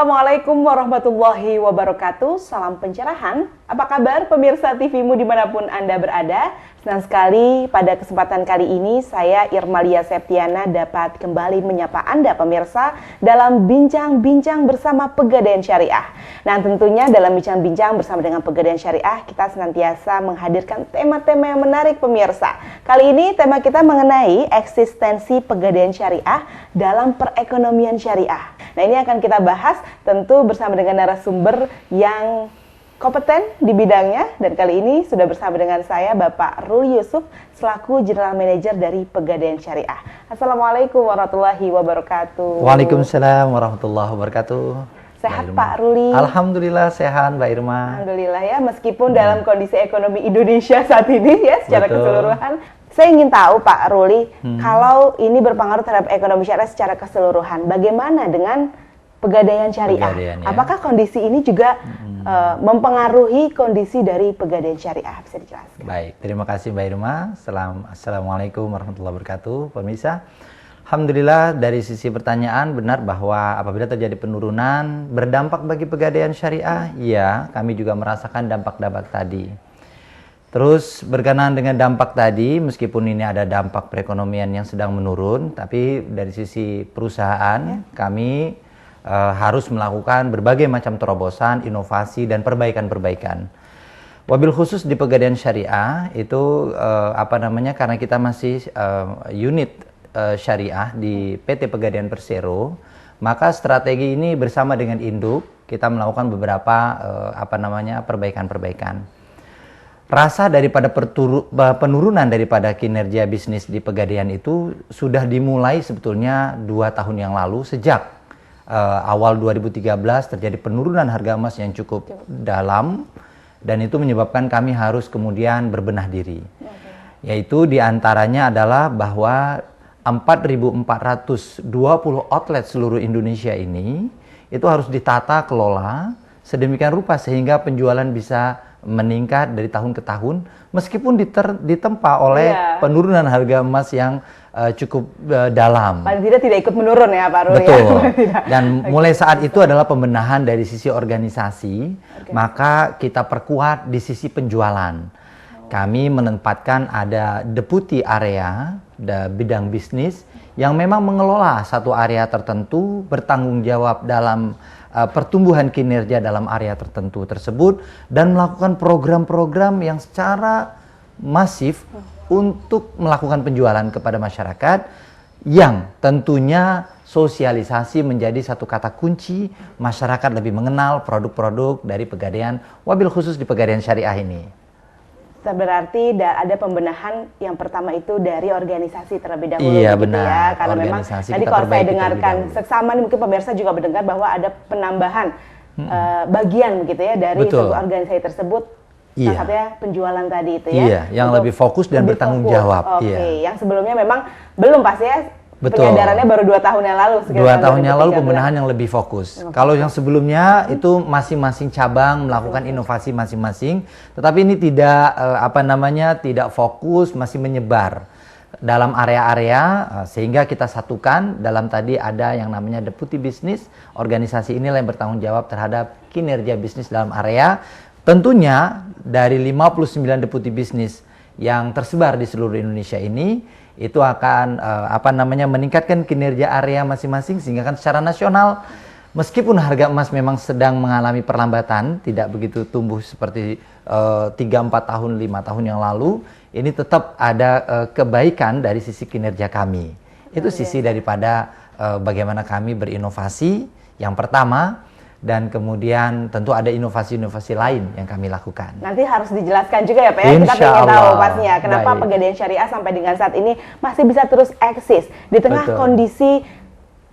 Assalamualaikum warahmatullahi wabarakatuh. Salam pencerahan. Apa kabar pemirsa TV-mu dimanapun Anda berada? Senang sekali pada kesempatan kali ini saya Irmalia Septiana dapat kembali menyapa Anda pemirsa dalam bincang-bincang bersama Pegadaian Syariah. Nah, tentunya dalam bincang-bincang bersama dengan Pegadaian Syariah kita senantiasa menghadirkan tema-tema yang menarik pemirsa. Kali ini tema kita mengenai eksistensi Pegadaian Syariah dalam perekonomian syariah. Nah, ini akan kita bahas tentu bersama dengan narasumber yang kompeten di bidangnya, dan kali ini sudah bersama dengan saya Bapak Ruli Yusuf selaku General Manager dari Pegadaian Syariah. Assalamualaikum warahmatullahi wabarakatuh. Waalaikumsalam warahmatullahi wabarakatuh. Sehat Pak Ruli? Alhamdulillah sehat Mbak Irma. Alhamdulillah ya, meskipun dalam kondisi ekonomi Indonesia saat ini ya secara keseluruhan. Saya ingin tahu Pak Ruli, kalau ini berpengaruh terhadap ekonomi syariah secara keseluruhan, bagaimana dengan Pegadaian Syariah? Ya. Apakah kondisi ini juga mempengaruhi kondisi dari Pegadaian Syariah? Bisa dijelaskan? Baik, terima kasih Mbak Irma. Assalamualaikum warahmatullahi wabarakatuh. Pemirsa, alhamdulillah dari sisi pertanyaan benar bahwa apabila terjadi penurunan berdampak bagi Pegadaian Syariah, ya kami juga merasakan dampak-dampak tadi. Terus berkenaan dengan dampak tadi, meskipun ini ada dampak perekonomian yang sedang menurun, tapi dari sisi perusahaan kami harus melakukan berbagai macam terobosan, inovasi, dan perbaikan-perbaikan. Wabil khusus di Pegadaian Syariah itu karena kita masih unit syariah di PT Pegadaian Persero, maka strategi ini bersama dengan induk kita melakukan beberapa perbaikan-perbaikan. Rasa daripada penurunan daripada kinerja bisnis di Pegadaian itu sudah dimulai sebetulnya 2 tahun yang lalu. Sejak awal 2013 terjadi penurunan harga emas yang cukup dalam, dan itu menyebabkan kami harus kemudian berbenah diri. Yaitu diantaranya adalah bahwa 4.420 outlet seluruh Indonesia ini itu harus ditata kelola sedemikian rupa sehingga penjualan bisa meningkat dari tahun ke tahun meskipun ditempa oleh penurunan harga emas yang cukup dalam. Paling tidak ikut menurun ya Pak Ruli. Betul. Ya? Dan mulai saat itu adalah pembenahan dari sisi organisasi, maka kita perkuat di sisi penjualan. Kami menempatkan ada deputi area bidang bisnis yang memang mengelola satu area tertentu, bertanggung jawab dalam pertumbuhan kinerja dalam area tertentu tersebut, dan melakukan program-program yang secara masif untuk melakukan penjualan kepada masyarakat, yang tentunya sosialisasi menjadi satu kata kunci. Masyarakat lebih mengenal produk-produk dari Pegadaian, wabil khusus di Pegadaian Syariah ini. Berarti ada pembenahan yang pertama itu dari organisasi terlebih dahulu. Iya benar. Ya, karena memang tadi kalau saya dengarkan seksama mungkin pemirsa juga mendengar bahwa ada penambahan bagian begitu ya dari sebuah organisasi tersebut. Salah satunya penjualan tadi itu ya. Iya, yang lebih fokus dan bertanggung jawab. Oke, yang sebelumnya memang belum pasti ya. Betul. Penyadarannya baru 2 tahun yang lalu. 2 tahun yang lalu pembenahan yang lebih fokus. Kalau yang sebelumnya itu masing-masing cabang melakukan inovasi masing-masing, tetapi ini tidak tidak fokus, masih menyebar dalam area-area, sehingga kita satukan dalam tadi ada yang namanya deputi bisnis. Organisasi inilah yang bertanggung jawab terhadap kinerja bisnis dalam area. Tentunya dari 59 deputi bisnis yang tersebar di seluruh Indonesia ini, itu akan meningkatkan kinerja area masing-masing, sehingga kan secara nasional meskipun harga emas memang sedang mengalami perlambatan, tidak begitu tumbuh seperti 3, 4 tahun, 5 tahun yang lalu, ini tetap ada kebaikan dari sisi kinerja kami. Itu sisi daripada bagaimana kami berinovasi yang pertama. Dan kemudian tentu ada inovasi-inovasi lain yang kami lakukan. Nanti harus dijelaskan juga ya Pak ya, kita ingin tahu pastinya kenapa Pegadaian Syariah sampai dengan saat ini masih bisa terus eksis di tengah kondisi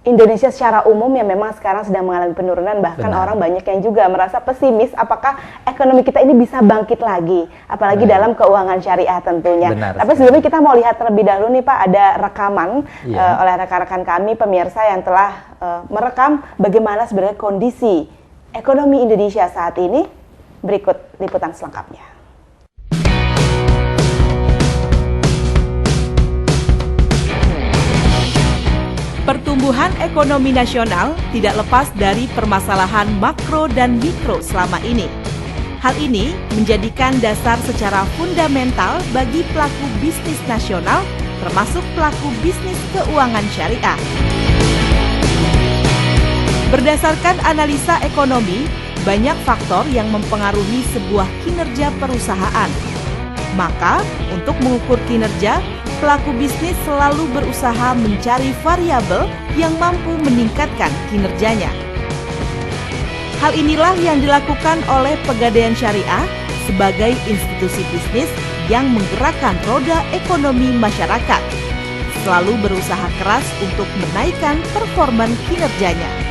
Indonesia secara umum yang memang sekarang sedang mengalami penurunan, bahkan orang banyak yang juga merasa pesimis apakah ekonomi kita ini bisa bangkit lagi, apalagi dalam keuangan syariah tentunya. Tapi sebelumnya kita mau lihat terlebih dahulu nih Pak, ada rekaman oleh rekan-rekan kami pemirsa yang telah merekam bagaimana sebenarnya kondisi ekonomi Indonesia saat ini. Berikut liputan selengkapnya. Pertumbuhan Pertumbuhan ekonomi nasional tidak lepas dari permasalahan makro dan mikro selama ini. Hal ini menjadikan dasar secara fundamental bagi pelaku bisnis nasional, termasuk pelaku bisnis keuangan syariah. Berdasarkan analisa ekonomi, banyak faktor yang mempengaruhi sebuah kinerja perusahaan. Maka, untuk mengukur kinerja, pelaku bisnis selalu berusaha mencari variabel yang mampu meningkatkan kinerjanya. Hal inilah yang dilakukan oleh Pegadaian Syariah sebagai institusi bisnis yang menggerakkan roda ekonomi masyarakat, selalu berusaha keras untuk menaikkan performa kinerjanya.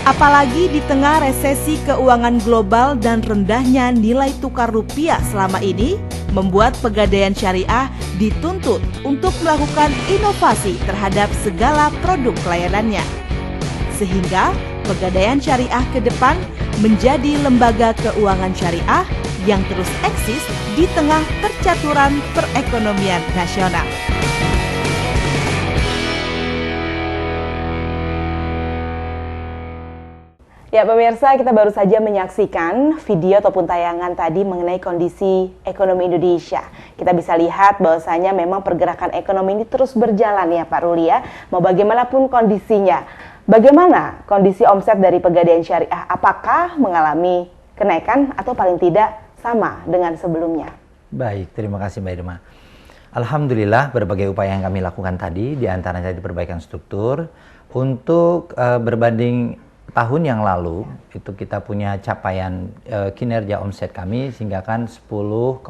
Apalagi di tengah resesi keuangan global dan rendahnya nilai tukar rupiah selama ini, membuat Pegadaian Syariah dituntut untuk melakukan inovasi terhadap segala produk layanannya. Sehingga Pegadaian Syariah ke depan menjadi lembaga keuangan syariah yang terus eksis di tengah percaturan perekonomian nasional. Ya pemirsa, kita baru saja menyaksikan video ataupun tayangan tadi mengenai kondisi ekonomi Indonesia. Kita bisa lihat bahwasanya memang pergerakan ekonomi ini terus berjalan ya Pak Ruli ya, mau bagaimanapun kondisinya. Bagaimana kondisi omset dari Pegadaian Syariah? Apakah mengalami kenaikan atau paling tidak sama dengan sebelumnya? Baik, terima kasih Mbak Irma. Alhamdulillah berbagai upaya yang kami lakukan tadi, diantaranya di perbaikan struktur, untuk berbanding tahun yang lalu itu kita punya capaian kinerja omset kami sehingga kan 10,2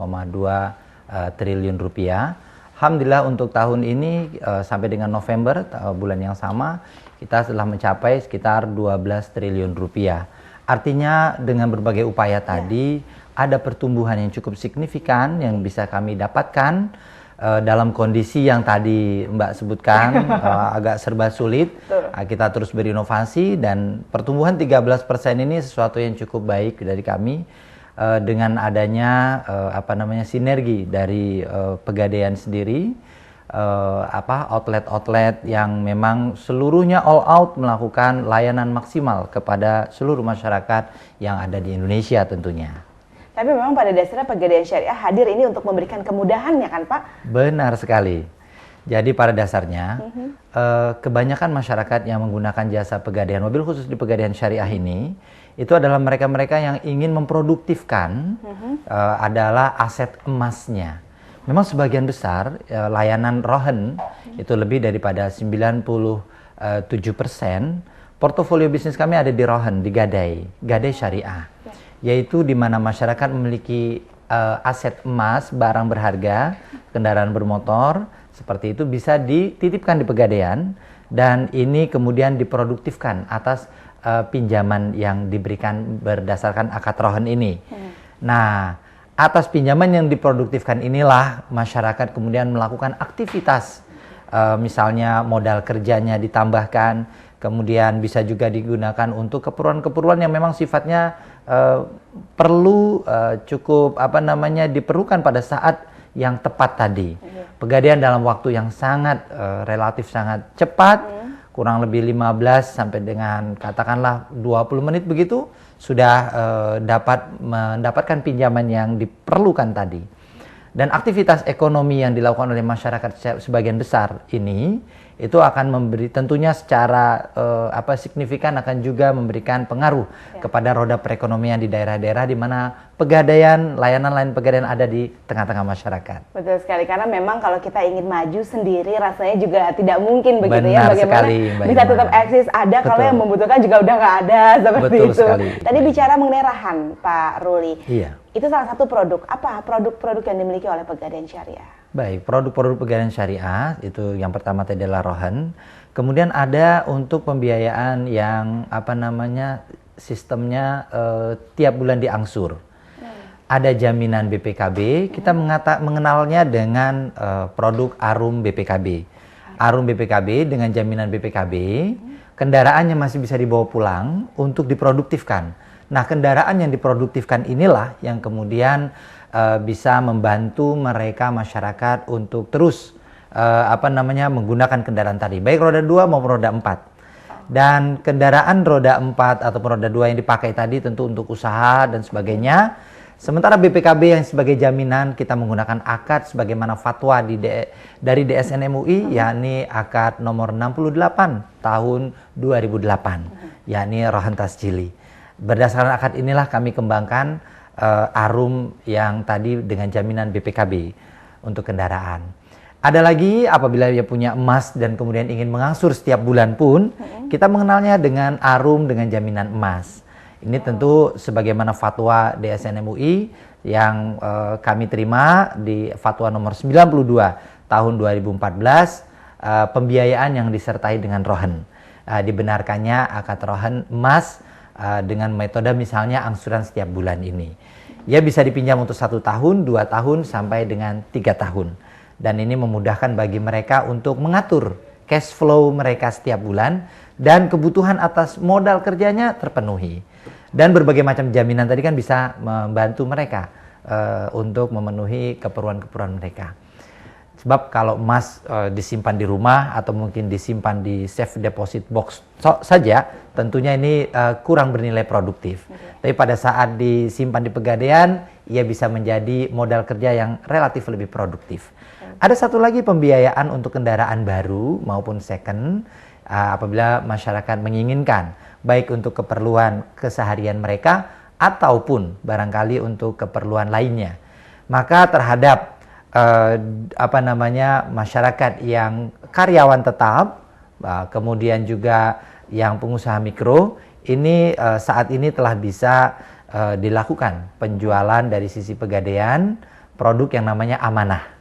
triliun rupiah. Alhamdulillah untuk tahun ini sampai dengan November bulan yang sama kita telah mencapai sekitar 12 triliun rupiah. Artinya dengan berbagai upaya tadi ada pertumbuhan yang cukup signifikan yang bisa kami dapatkan dalam kondisi yang tadi Mbak sebutkan agak serba sulit. Kita terus berinovasi dan pertumbuhan 13% ini sesuatu yang cukup baik dari kami dengan adanya sinergi dari Pegadaian sendiri, outlet-outlet yang memang seluruhnya all out melakukan layanan maksimal kepada seluruh masyarakat yang ada di Indonesia tentunya. Tapi memang pada dasarnya Pegadaian Syariah hadir ini untuk memberikan kemudahan ya kan Pak? Benar sekali. Jadi pada dasarnya kebanyakan masyarakat yang menggunakan jasa pegadaian mobil khusus di Pegadaian Syariah ini itu adalah mereka-mereka yang ingin memproduktifkan adalah aset emasnya. Memang sebagian besar layanan rohen itu lebih daripada 97% portofolio bisnis kami ada di rohen, di gadai syariah. Yaitu di mana masyarakat memiliki aset emas, barang berharga, kendaraan bermotor, seperti itu bisa dititipkan di Pegadaian dan ini kemudian diproduktifkan atas pinjaman yang diberikan berdasarkan akad rohen ini. Nah, atas pinjaman yang diproduktifkan inilah masyarakat kemudian melakukan aktivitas, misalnya modal kerjanya ditambahkan, kemudian bisa juga digunakan untuk keperluan-keperluan yang memang sifatnya perlu diperlukan pada saat yang tepat tadi. Pegadaian dalam waktu yang sangat relatif sangat cepat, kurang lebih 15 sampai dengan katakanlah 20 menit begitu sudah dapat mendapatkan pinjaman yang diperlukan tadi. Dan aktivitas ekonomi yang dilakukan oleh masyarakat sebagian besar ini itu akan memberi tentunya secara signifikan akan juga memberikan pengaruh kepada roda perekonomian di daerah-daerah di mana pegadaian, layanan pegadaian ada di tengah-tengah masyarakat. Betul sekali, karena memang kalau kita ingin maju sendiri rasanya juga tidak mungkin begitu. Benar ya. Bagaimana sekali, bisa tetap eksis ada kalau yang membutuhkan juga udah nggak ada seperti Betul itu. Sekali. Tadi bicara mengenai rahan, Pak Ruli. Iya. Itu salah satu produk. Apa produk-produk yang dimiliki oleh Pegadaian Syariah? Baik, produk-produk Pegadaian Syariah itu yang pertama tadi adalah rohen. Kemudian ada untuk pembiayaan yang sistemnya tiap bulan diangsur. Ada jaminan BPKB, kita mengenalnya dengan produk Arum BPKB. Arum BPKB dengan jaminan BPKB, kendaraannya masih bisa dibawa pulang untuk diproduktifkan. Nah, kendaraan yang diproduktifkan inilah yang kemudian bisa membantu mereka masyarakat untuk terus menggunakan kendaraan tadi, baik roda 2 maupun roda 4. Dan kendaraan roda 4 ataupun roda 2 yang dipakai tadi tentu untuk usaha dan sebagainya. Sementara BPKB yang sebagai jaminan kita menggunakan akad sebagaimana fatwa dari DSN MUI, yakni akad nomor 68 tahun 2008, yakni Rohan Tasjili. Berdasarkan akad inilah kami kembangkan Arum yang tadi dengan jaminan BPKB untuk kendaraan. Ada lagi apabila dia punya emas dan kemudian ingin mengangsur setiap bulan pun, kita mengenalnya dengan Arum dengan jaminan emas. Ini tentu sebagaimana fatwa DSN MUI yang kami terima di fatwa nomor 92 tahun 2014, pembiayaan yang disertai dengan rohan. Dibenarkannya akad rohan emas dengan metode misalnya angsuran setiap bulan ini. Ya bisa dipinjam untuk 1 tahun, 2 tahun, sampai dengan 3 tahun. Dan ini memudahkan bagi mereka untuk mengatur cash flow mereka setiap bulan dan kebutuhan atas modal kerjanya terpenuhi. Dan berbagai macam jaminan tadi kan bisa membantu mereka untuk memenuhi keperluan-keperluan mereka. Sebab kalau emas disimpan di rumah atau mungkin disimpan di safe deposit box saja, tentunya ini kurang bernilai produktif. Tapi pada saat disimpan di Pegadaian, ia bisa menjadi modal kerja yang relatif lebih produktif. Ada satu lagi pembiayaan untuk kendaraan baru maupun second apabila masyarakat menginginkan, baik untuk keperluan keseharian mereka ataupun barangkali untuk keperluan lainnya. Maka terhadap masyarakat yang karyawan tetap, kemudian juga yang pengusaha mikro, ini saat ini telah bisa dilakukan penjualan dari sisi Pegadaian produk yang namanya amanah.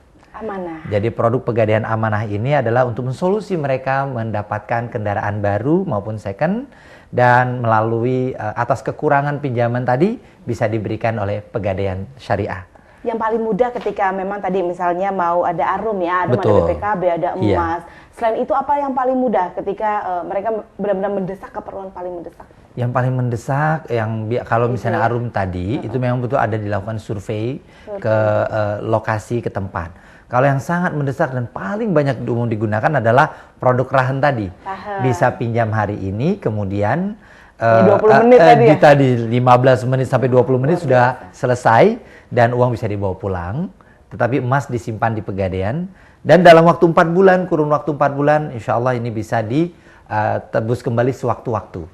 Jadi produk Pegadaian amanah ini adalah untuk mensolusi mereka mendapatkan kendaraan baru maupun second, dan melalui atas kekurangan pinjaman tadi bisa diberikan oleh Pegadaian Syariah. Yang paling mudah ketika memang tadi misalnya mau ada Arum ya, ada BPKB, ada emas. Selain itu apa yang paling mudah ketika mereka benar-benar mendesak keperluan paling mendesak? Yang paling mendesak, kalau misalnya Arum tadi, itu memang betul ada dilakukan survei ke lokasi, ke tempat. Kalau yang sangat mendesak dan paling banyak umum digunakan adalah produk rahan tadi. Bisa pinjam hari ini, kemudian 20 menit tadi 15 menit sampai 20 menit sudah selesai dan uang bisa dibawa pulang. Tetapi emas disimpan di Pegadaian dan dalam waktu 4 bulan, kurun waktu 4 bulan, insya Allah ini bisa ditebus kembali sewaktu-waktu.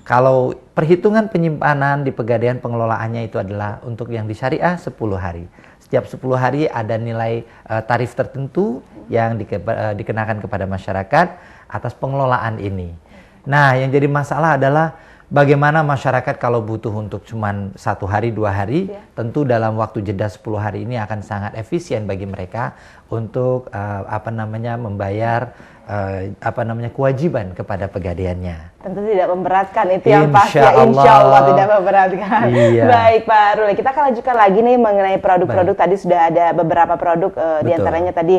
Kalau perhitungan penyimpanan di Pegadaian pengelolaannya itu adalah untuk yang di syariah 10 hari. Setiap 10 hari ada nilai tarif tertentu yang dikenakan kepada masyarakat atas pengelolaan ini. Nah, yang jadi masalah adalah bagaimana masyarakat kalau butuh untuk cuman 1 hari, 2 hari, tentu dalam waktu jeda 10 hari ini akan sangat efisien bagi mereka untuk membayar kewajiban kepada Pegadaiannya. Tentu tidak memberatkan, itu yang pasti, insya Allah tidak memberatkan. Iya. Baik Pak Ruli, kita akan lanjutkan lagi nih mengenai produk-produk. Tadi sudah ada beberapa produk, diantaranya tadi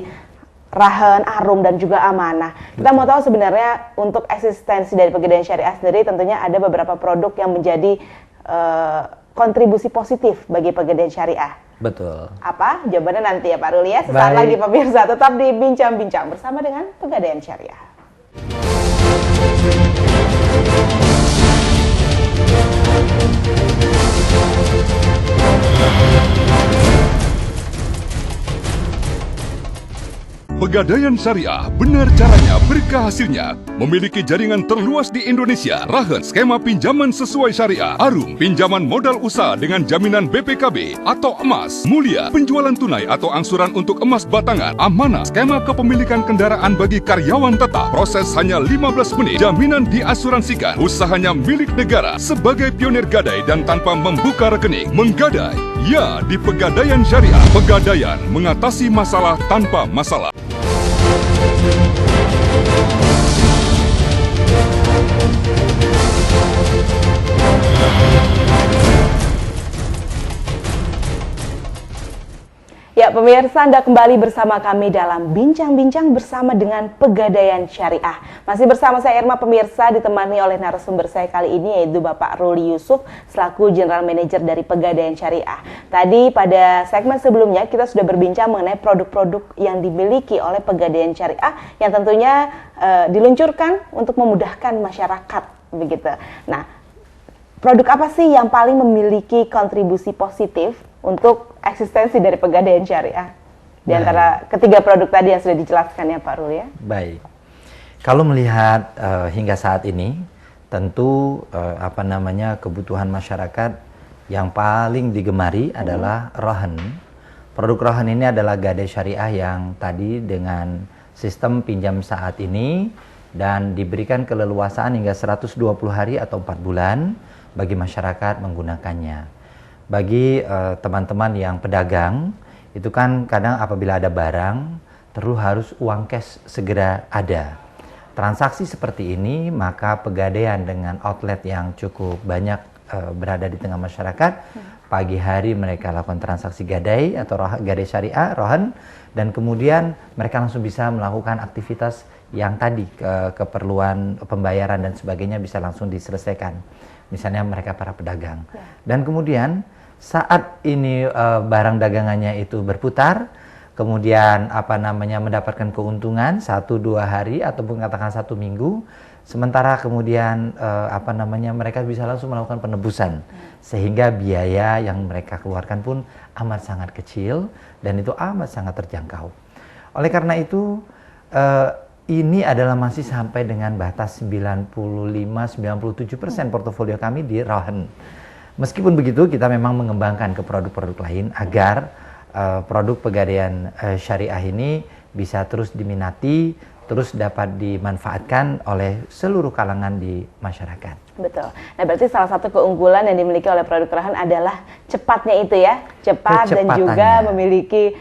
Rahan, Arum, dan juga Amanah. Kita mau tahu sebenarnya untuk eksistensi dari Pegadaian Syariah sendiri, tentunya ada beberapa produk yang menjadi kontribusi positif bagi Pegadaian Syariah. Betul. Apa? Jawabannya nanti ya Pak Ruli ya. Sesaat lagi pemirsa, tetap di Bincang-Bincang bersama dengan Pegadaian Syariah. Pegadaian Syariah, benar caranya, berkah hasilnya. Memiliki jaringan terluas di Indonesia. Rahan, skema pinjaman sesuai syariah. Arum, pinjaman modal usaha dengan jaminan BPKB atau emas. Mulia, penjualan tunai atau angsuran untuk emas batangan. Amanah, skema kepemilikan kendaraan bagi karyawan tetap. Proses hanya 15 menit. Jaminan diasuransikan. Usahanya milik negara. Sebagai pionir gadai dan tanpa membuka rekening. Menggadai, ya di Pegadaian Syariah. Pegadaian, mengatasi masalah tanpa masalah. Ya, pemirsa, Anda kembali bersama kami dalam Bincang-Bincang bersama dengan Pegadaian Syariah. Masih bersama saya Irma, pemirsa, ditemani oleh narasumber saya kali ini yaitu Bapak Ruli Yusuf selaku General Manager dari Pegadaian Syariah. Tadi pada segmen sebelumnya kita sudah berbincang mengenai produk-produk yang dimiliki oleh Pegadaian Syariah yang tentunya diluncurkan untuk memudahkan masyarakat, begitu. Nah, produk apa sih yang paling memiliki kontribusi positif untuk eksistensi dari Pegadaian Syariah di antara ketiga produk tadi yang sudah dijelaskan ya Pak Ruli ya? Baik. Kalau melihat hingga saat ini, tentu kebutuhan masyarakat yang paling digemari adalah rohan. Produk rohan ini adalah gadai syariah yang tadi dengan sistem pinjam saat ini dan diberikan keleluasaan hingga 120 hari atau 4 bulan bagi masyarakat menggunakannya. Bagi teman-teman yang pedagang, itu kan kadang apabila ada barang, terus harus uang cash segera ada. Transaksi seperti ini, maka Pegadaian dengan outlet yang cukup banyak berada di tengah masyarakat, pagi hari mereka lakukan transaksi gadai atau gadai syariah, rohan, dan kemudian mereka langsung bisa melakukan aktivitas yang tadi, keperluan pembayaran dan sebagainya bisa langsung diselesaikan. Misalnya mereka para pedagang. Dan kemudian saat ini barang dagangannya itu berputar, kemudian mendapatkan keuntungan 1-2 hari ataupun katakan 1 minggu, sementara kemudian mereka bisa langsung melakukan penebusan, sehingga biaya yang mereka keluarkan pun amat sangat kecil dan itu amat sangat terjangkau. Oleh karena itu ini adalah masih sampai dengan batas 95-97% portofolio kami di rohan. Meskipun begitu, kita memang mengembangkan ke produk-produk lain agar produk Pegadaian Syariah ini bisa terus diminati, terus dapat dimanfaatkan oleh seluruh kalangan di masyarakat. Betul. Nah, berarti salah satu keunggulan yang dimiliki oleh produk rohan adalah cepatnya itu ya, cepat dan juga memiliki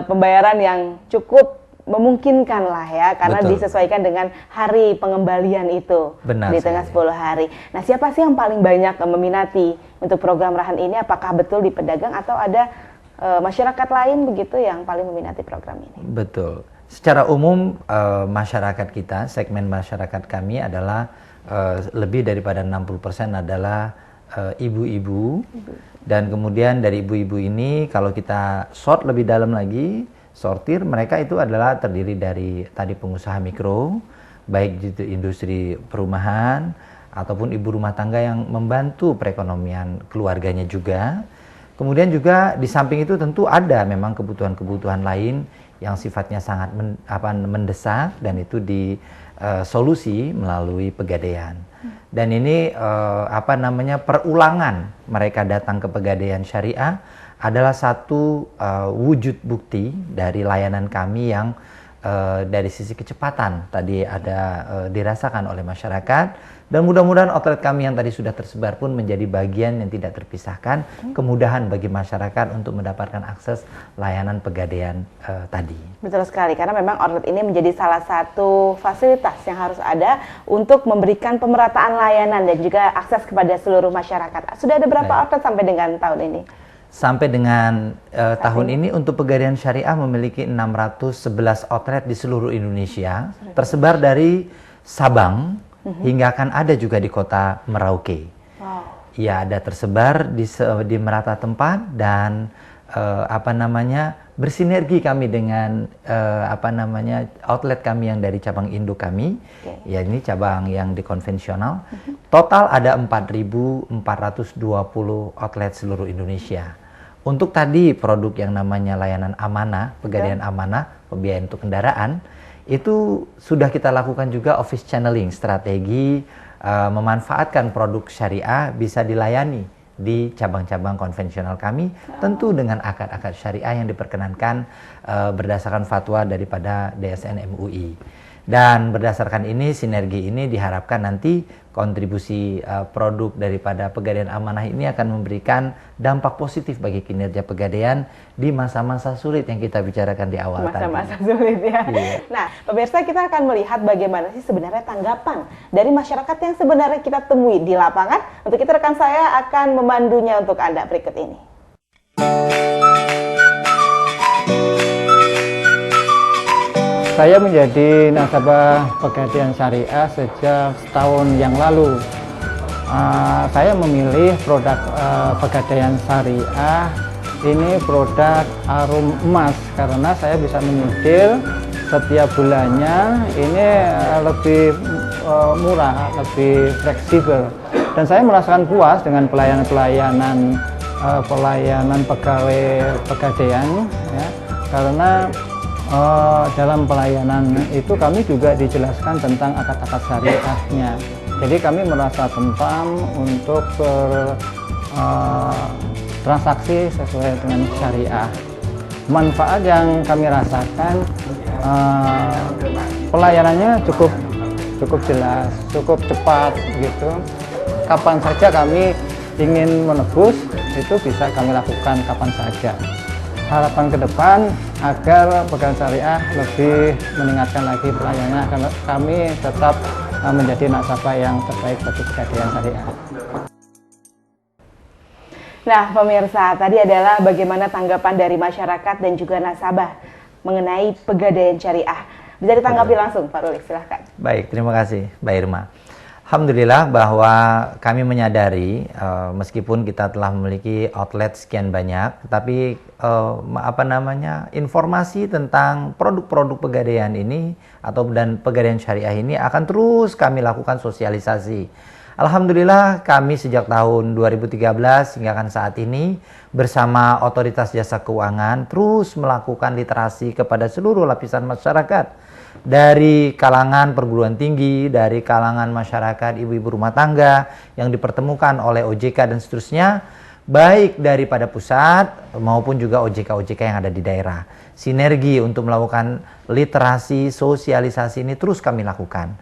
pembayaran yang cukup memungkinkan lah ya, karena disesuaikan dengan hari pengembalian itu. Benar, di tengah 10 hari. Nah, siapa sih yang paling banyak meminati untuk program rohan ini? Apakah betul di pedagang atau ada masyarakat lain begitu yang paling meminati program ini? Betul. Secara umum masyarakat kita, segmen masyarakat kami adalah lebih daripada 60% adalah ibu-ibu. Dan kemudian dari ibu-ibu ini kalau kita sort lebih dalam lagi, sortir, mereka itu adalah terdiri dari tadi pengusaha mikro, baik itu industri perumahan ataupun ibu rumah tangga yang membantu perekonomian keluarganya juga. Kemudian juga di samping itu tentu ada memang kebutuhan-kebutuhan lain yang sifatnya sangat mendesak dan itu disolusi melalui Pegadaian. Dan ini perulangan mereka datang ke Pegadaian Syariah adalah satu wujud bukti dari layanan kami yang dari sisi kecepatan tadi ada dirasakan oleh masyarakat, dan mudah-mudahan outlet kami yang tadi sudah tersebar pun menjadi bagian yang tidak terpisahkan, kemudahan bagi masyarakat untuk mendapatkan akses layanan Pegadaian tadi. Betul sekali, karena memang outlet ini menjadi salah satu fasilitas yang harus ada untuk memberikan pemerataan layanan dan juga akses kepada seluruh masyarakat. Sudah ada berapa outlet sampai dengan tahun ini? Sampai dengan tahun ini untuk Pegadaian Syariah memiliki 611 outlet di seluruh Indonesia, tersebar dari Sabang hingga akan ada juga di kota Merauke. Ya, ada tersebar di merata tempat dan bersinergi kami dengan outlet kami yang dari cabang induk kami. Ya, ini cabang yang di konvensional. Total ada 4.420 outlet seluruh Indonesia. Untuk tadi produk yang namanya layanan amanah, Pegadaian amanah, pembiayaan untuk kendaraan, itu sudah kita lakukan juga office channeling, strategi memanfaatkan produk syariah bisa dilayani di cabang-cabang konvensional kami, tentu dengan akad-akad syariah yang diperkenankan berdasarkan fatwa daripada DSN MUI. Dan berdasarkan ini, sinergi ini diharapkan nanti kontribusi produk daripada Pegadaian Amanah ini akan memberikan dampak positif bagi kinerja Pegadaian di masa-masa sulit yang kita bicarakan di awal tadi. Masa-masa sulit ya. Iya. Nah, pemirsa, kita akan melihat bagaimana sih sebenarnya tanggapan dari masyarakat yang sebenarnya kita temui di lapangan. Untuk itu rekan saya akan memandunya untuk Anda berikut ini. Saya menjadi nasabah Pegadaian Syariah sejak setahun yang lalu. Saya memilih produk Pegadaian Syariah ini produk Arum Emas karena saya bisa menyicil setiap bulannya. Ini lebih murah, lebih fleksibel, dan saya merasakan puas dengan pelayanan pegawai Pegadaian ya, karena dalam pelayanan itu kami juga dijelaskan tentang akad-akad syariahnya. Jadi kami merasa tentram untuk transaksi sesuai dengan syariah. Manfaat yang kami rasakan, pelayanannya cukup jelas, cukup cepat gitu. Kapan saja kami ingin menebus itu bisa kami lakukan kapan saja. Harapan ke depan agar Pegadaian Syariah lebih meningkatkan lagi pelayanannya, agar kami tetap menjadi nasabah yang terbaik bagi Pegadaian Syariah. Nah, pemirsa, tadi adalah bagaimana tanggapan dari masyarakat dan juga nasabah mengenai Pegadaian Syariah. Bisa ditanggapi langsung, Pak Ruli, silahkan. Baik, terima kasih, Mbak Irma. Alhamdulillah bahwa kami menyadari meskipun kita telah memiliki outlet sekian banyak, tapi informasi tentang produk-produk Pegadaian ini dan Pegadaian Syariah ini akan terus kami lakukan sosialisasi. Alhamdulillah kami sejak tahun 2013 hingga kan saat ini bersama Otoritas Jasa Keuangan terus melakukan literasi kepada seluruh lapisan masyarakat. Dari kalangan perguruan tinggi, dari kalangan masyarakat, ibu-ibu rumah tangga yang dipertemukan oleh OJK dan seterusnya, baik daripada pusat maupun juga OJK-OJK yang ada di daerah. Sinergi untuk melakukan literasi, sosialisasi ini terus kami lakukan.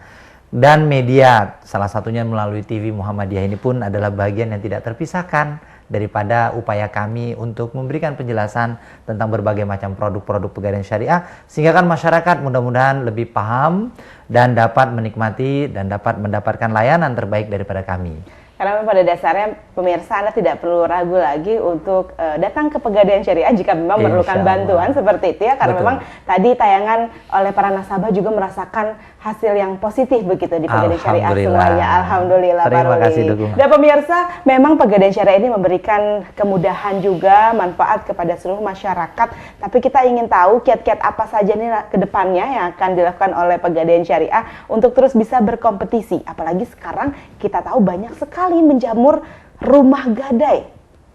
Dan media, salah satunya melalui TV Muhammadiyah ini pun adalah bagian yang tidak terpisahkan daripada upaya kami untuk memberikan penjelasan tentang berbagai macam produk-produk Pegadaian Syariah, sehingga kan masyarakat mudah-mudahan lebih paham dan dapat menikmati dan dapat mendapatkan layanan terbaik daripada kami. Karena pada dasarnya pemirsa Anda tidak perlu ragu lagi untuk datang ke Pegadaian Syariah jika memang memerlukan bantuan seperti itu ya. Karena memang tadi tayangan oleh para nasabah juga merasakan hasil yang positif begitu di Pegadaian Syariah semuanya. Alhamdulillah. Terima kasih dukungan. Dan pemirsa, memang Pegadaian Syariah ini memberikan kemudahan juga, manfaat kepada seluruh masyarakat. Tapi kita ingin tahu kiat-kiat apa saja nih ke depannya yang akan dilakukan oleh Pegadaian Syariah untuk terus bisa berkompetisi. Apalagi sekarang kita tahu banyak sekali menjamur rumah gadai.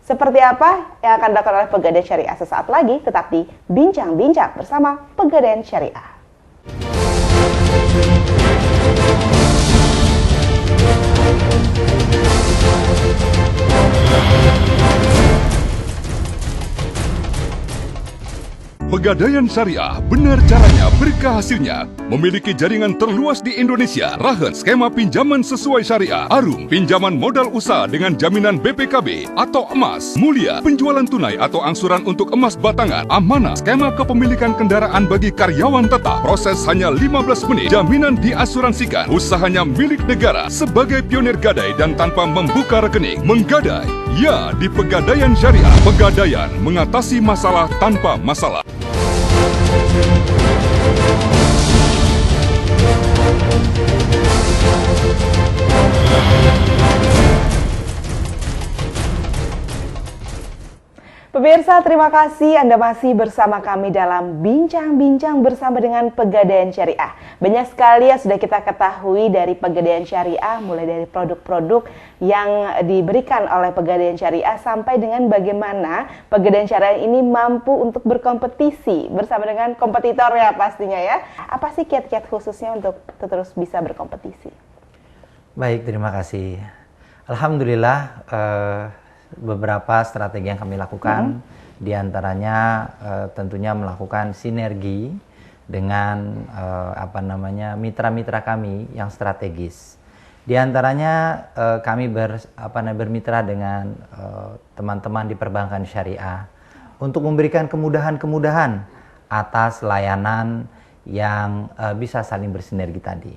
Seperti apa yang akan dilakukan oleh Pegadaian Syariah sesaat lagi, tetap di Bincang-Bincang bersama Pegadaian Syariah. Pegadaian Syariah, benar caranya, berkah hasilnya. Memiliki jaringan terluas di Indonesia. Rahen, skema pinjaman sesuai syariah. Arum, pinjaman modal usaha dengan jaminan BPKB atau emas. Mulia, penjualan tunai atau angsuran untuk emas batangan. Amanah, skema kepemilikan kendaraan bagi karyawan tetap. Proses hanya 15 menit. Jaminan diasuransikan. Usahanya milik negara. Sebagai pionir gadai dan tanpa membuka rekening. Menggadai, ya di Pegadaian Syariah. Pegadaian, mengatasi masalah tanpa masalah. Pemirsa, terima kasih Anda masih bersama kami dalam Bincang-Bincang bersama dengan Pegadaian Syariah. Banyak sekali yang sudah kita ketahui dari Pegadaian Syariah, mulai dari produk-produk yang diberikan oleh Pegadaian Syariah sampai dengan bagaimana Pegadaian Syariah ini mampu untuk berkompetisi bersama dengan kompetitornya pastinya ya. Apa sih kiat-kiat khususnya untuk terus bisa berkompetisi? Baik, terima kasih. Alhamdulillah, beberapa strategi yang kami lakukan, diantaranya tentunya melakukan sinergi dengan mitra-mitra kami yang strategis. Diantaranya kami bermitra dengan teman-teman di perbankan syariah untuk memberikan kemudahan-kemudahan atas layanan yang bisa saling bersinergi tadi.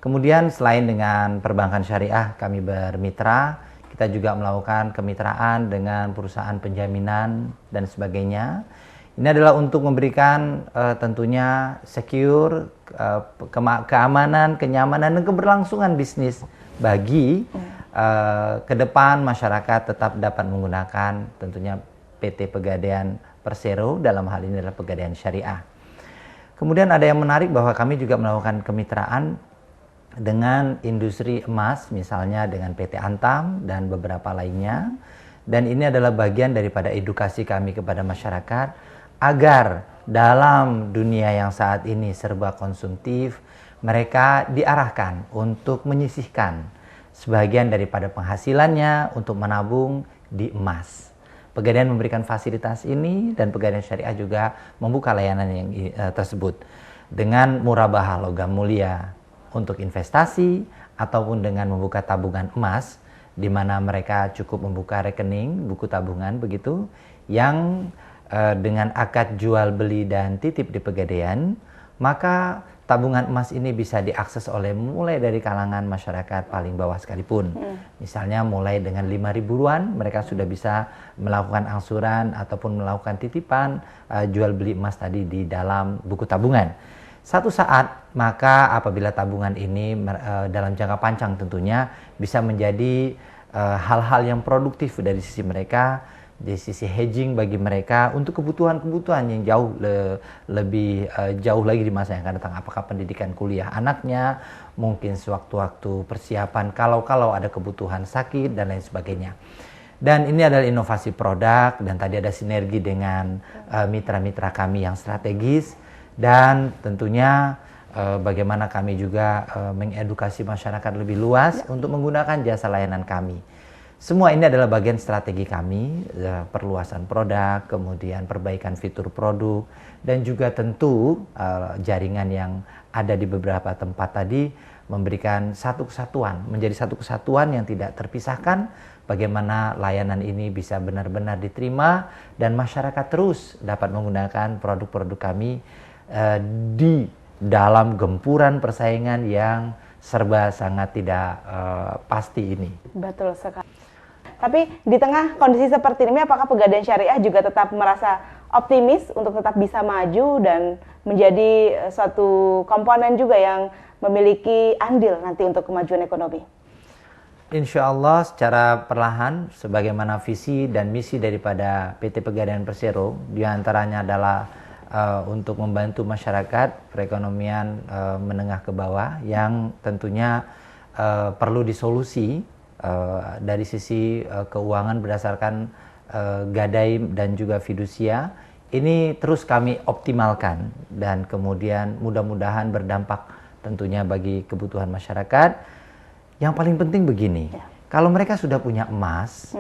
Kemudian selain dengan perbankan syariah kami bermitra, kita juga melakukan kemitraan dengan perusahaan penjaminan dan sebagainya Ini adalah untuk memberikan tentunya secure, keamanan, kenyamanan, dan keberlangsungan bisnis bagi ke depan masyarakat tetap dapat menggunakan tentunya PT Pegadaian Persero, dalam hal ini adalah Pegadaian Syariah. Kemudian ada yang menarik bahwa kami juga melakukan kemitraan dengan industri emas, misalnya dengan PT Antam dan beberapa lainnya. Dan ini adalah bagian daripada edukasi kami kepada masyarakat agar dalam dunia yang saat ini serba konsumtif, mereka diarahkan untuk menyisihkan sebagian daripada penghasilannya untuk menabung di emas. Pegadaian memberikan fasilitas ini dan Pegadaian Syariah juga membuka layanan yang tersebut dengan murabahah logam mulia untuk investasi ataupun dengan membuka tabungan emas, di mana mereka cukup membuka rekening buku tabungan begitu yang dengan akad jual beli dan titip di Pegadaian, maka tabungan emas ini bisa diakses oleh mulai dari kalangan masyarakat paling bawah sekalipun. Misalnya mulai dengan 5 ribuan mereka sudah bisa melakukan angsuran ataupun melakukan titipan jual beli emas tadi di dalam buku tabungan. Satu saat maka apabila tabungan ini dalam jangka panjang tentunya bisa menjadi hal-hal yang produktif dari sisi mereka, di sisi hedging bagi mereka untuk kebutuhan-kebutuhan yang lebih jauh lagi di masa yang akan datang. Apakah pendidikan kuliah anaknya, mungkin sewaktu-waktu persiapan kalau ada kebutuhan sakit dan lain sebagainya. Dan ini adalah inovasi produk, dan tadi ada sinergi dengan mitra-mitra kami yang strategis, dan tentunya bagaimana kami juga mengedukasi masyarakat lebih luas untuk menggunakan jasa layanan kami. Semua ini adalah bagian strategi kami, perluasan produk, kemudian perbaikan fitur produk, dan juga tentu jaringan yang ada di beberapa tempat tadi memberikan satu kesatuan, menjadi satu kesatuan yang tidak terpisahkan, bagaimana layanan ini bisa benar-benar diterima dan masyarakat terus dapat menggunakan produk-produk kami di dalam gempuran persaingan yang serba sangat tidak pasti ini. Betul sekali. Tapi di tengah kondisi seperti ini, apakah Pegadaian Syariah juga tetap merasa optimis untuk tetap bisa maju dan menjadi suatu komponen juga yang memiliki andil nanti untuk kemajuan ekonomi? Insya Allah secara perlahan, sebagaimana visi dan misi daripada PT Pegadaian Persero, diantaranya adalah untuk membantu masyarakat perekonomian menengah ke bawah yang tentunya perlu disolusi dari sisi keuangan berdasarkan gadai dan juga fidusia. Ini terus kami optimalkan dan kemudian mudah-mudahan berdampak tentunya bagi kebutuhan masyarakat. Yang paling penting begini, kalau mereka sudah punya emas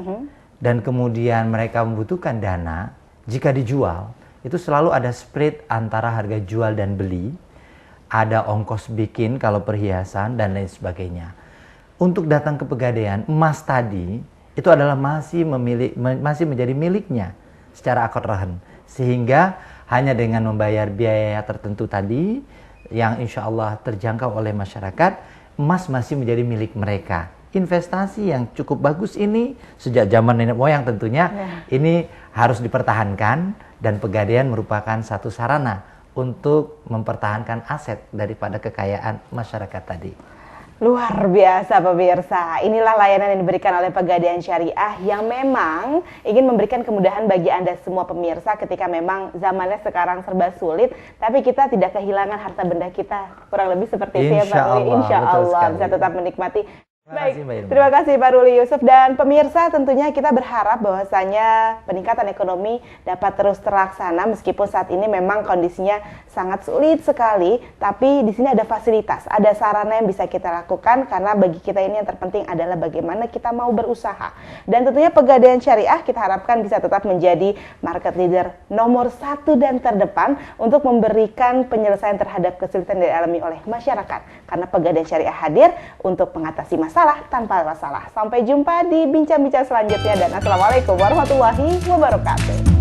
dan kemudian mereka membutuhkan dana, jika dijual itu selalu ada spread antara harga jual dan beli, ada ongkos bikin kalau perhiasan dan lain sebagainya. Untuk datang ke Pegadaian, emas tadi itu adalah masih menjadi miliknya secara akad rahan, sehingga hanya dengan membayar biaya tertentu tadi yang insya Allah terjangkau oleh masyarakat, emas masih menjadi milik mereka. Investasi yang cukup bagus ini sejak zaman nenek moyang tentunya ini harus dipertahankan, dan Pegadaian merupakan satu sarana untuk mempertahankan aset daripada kekayaan masyarakat tadi. Luar biasa pemirsa, inilah layanan yang diberikan oleh Pegadaian Syariah yang memang ingin memberikan kemudahan bagi Anda semua pemirsa ketika memang zamannya sekarang serba sulit, tapi kita tidak kehilangan harta benda kita. Kurang lebih seperti itu ya Pak Ruli, insya Allah bisa tetap menikmati. Baik, terima kasih Pak Ruli Yusuf, dan pemirsa tentunya kita berharap bahwasanya peningkatan ekonomi dapat terus terlaksana meskipun saat ini memang kondisinya sangat sulit sekali, tapi di sini ada fasilitas, ada sarana yang bisa kita lakukan karena bagi kita ini yang terpenting adalah bagaimana kita mau berusaha. Dan tentunya Pegadaian Syariah kita harapkan bisa tetap menjadi market leader nomor 1 dan terdepan untuk memberikan penyelesaian terhadap kesulitan yang dialami oleh masyarakat, karena Pegadaian Syariah hadir untuk mengatasi masalah tanpa masalah. Sampai jumpa di bincang-bincang selanjutnya, dan assalamualaikum warahmatullahi wabarakatuh.